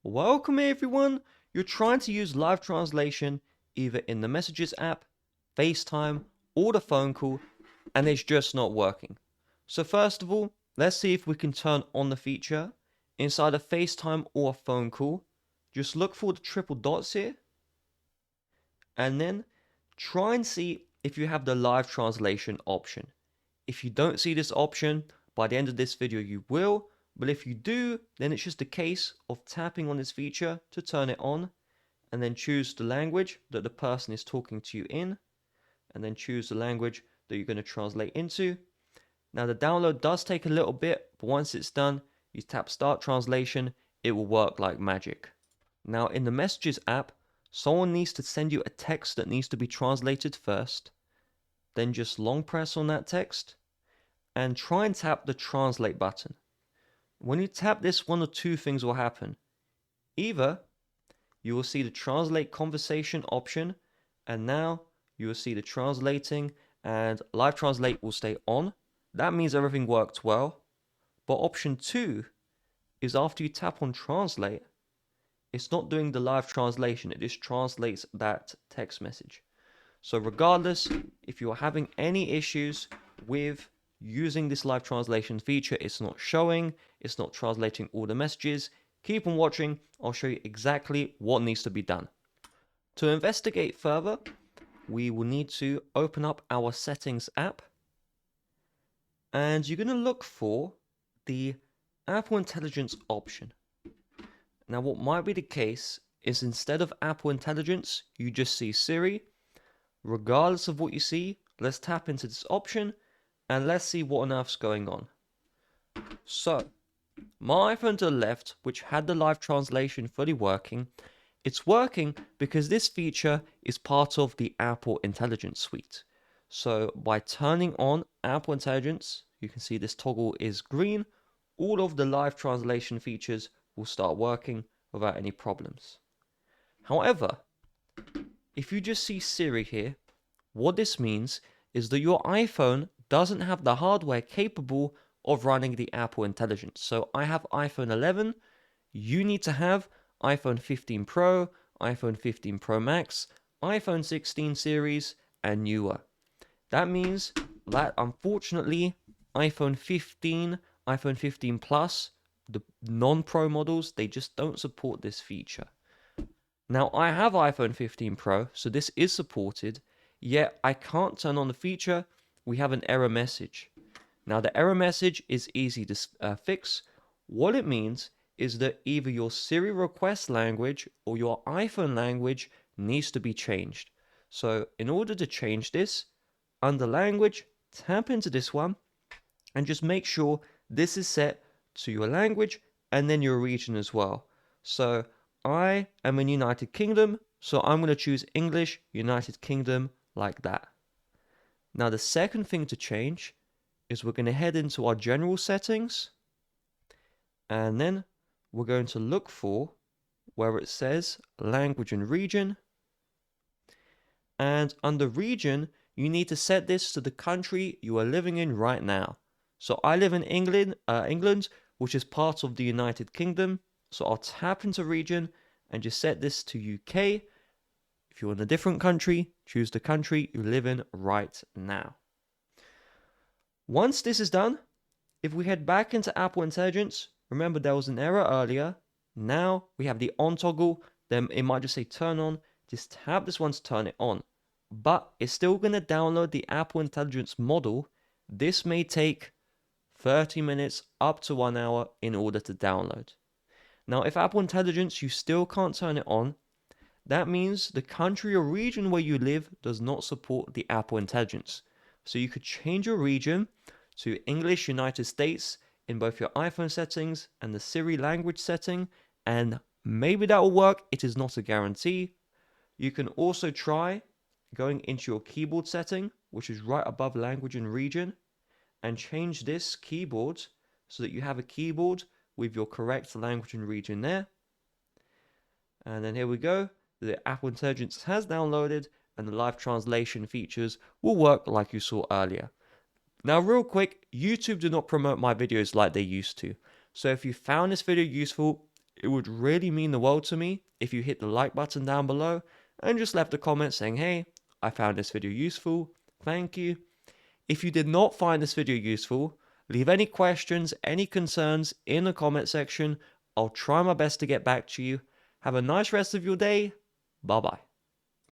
Welcome everyone! You're trying to use live translation either in the Messages app, FaceTime, or the phone call, and it's just not working. So first of all, let's see if we can turn on the feature. Inside a FaceTime or a phone call, just look for the triple dots here, and then try and see if you have the live translation option. If you don't see this option, by the end of this video you will, but if you do, then it's just a case of tapping on this feature to turn it on, and then choose the language that the person is talking to you in, and then choose the language that you're going to translate into. Now the download does take a little bit, but once it's done, you tap Start Translation, it will work like magic. Now in the Messages app, someone needs to send you a text that needs to be translated first, then just long press on that text, and try and tap the Translate button. When you tap this, one or two things will happen. Either you will see the Translate Conversation option, and now you will see the translating, and Live Translate will stay on. That means everything worked well. But option 2 is after you tap on Translate, it's not doing the live translation, it just translates that text message. So regardless, if you're having any issues with using this live translation feature, it's not showing, it's not translating all the messages, keep on watching, I'll show you exactly what needs to be done. To investigate further, we will need to open up our Settings app, and you're going to look for the Apple Intelligence option. Now what might be the case is instead of Apple Intelligence, you just see Siri. Regardless of what you see, let's tap into this option and let's see what on earth's going on. So, my iPhone to the left, which had the live translation fully working, it's working because this feature is part of the Apple Intelligence suite. So by turning on Apple Intelligence, you can see this toggle is green, all of the live translation features will start working without any problems. However, if you just see Siri here, what this means is that your iPhone doesn't have the hardware capable of running the Apple Intelligence. So I have iPhone 11, you need to have iPhone 15 Pro, iPhone 15 Pro Max, iPhone 16 series, and newer. That means that unfortunately iPhone 15, iPhone 15 Plus, the non-Pro models, they just don't support this feature. Now I have iPhone 15 Pro, so this is supported, yet I can't turn on the feature. We have an error message. Now the error message is easy to fix. What it means is that either your Siri request language or your iPhone language needs to be changed. So in order to change this, under language, tap into this one and just make sure this is set to your language and then your region as well. So I am in United Kingdom, so I'm going to choose English, United Kingdom, like that. Now the second thing to change is we're going to head into our general settings, and then we're going to look for where it says language and region, and under region you need to set this to the country you are living in right now. So I live in England, which is part of the United Kingdom. So I'll tap into region and just set this to UK. If you're in a different country, choose the country you live in right now. Once this is done, if we head back into Apple Intelligence, remember there was an error earlier. Now we have the on toggle, then it might just say turn on. Just tap this one to turn it on. But it's still going to download the Apple Intelligence model. This may take 30 minutes up to 1 hour in order to download. Now if Apple Intelligence you still can't turn it on, that means the country or region where you live does not support the Apple Intelligence. So you could change your region to English United States in both your iPhone settings and the Siri language setting, and maybe that will work. It is not a guarantee. You can also try going into your keyboard setting, which is right above language and region, and change this keyboard so that you have a keyboard with your correct language and region there. And then here we go. The Apple Intelligence has downloaded and the live translation features will work like you saw earlier. Now real quick, YouTube do not promote my videos like they used to. So if you found this video useful, it would really mean the world to me if you hit the like button down below and just left a comment saying, hey, I found this video useful, thank you. If you did not find this video useful, leave any questions, any concerns in the comment section. I'll try my best to get back to you. Have a nice rest of your day. Bye bye.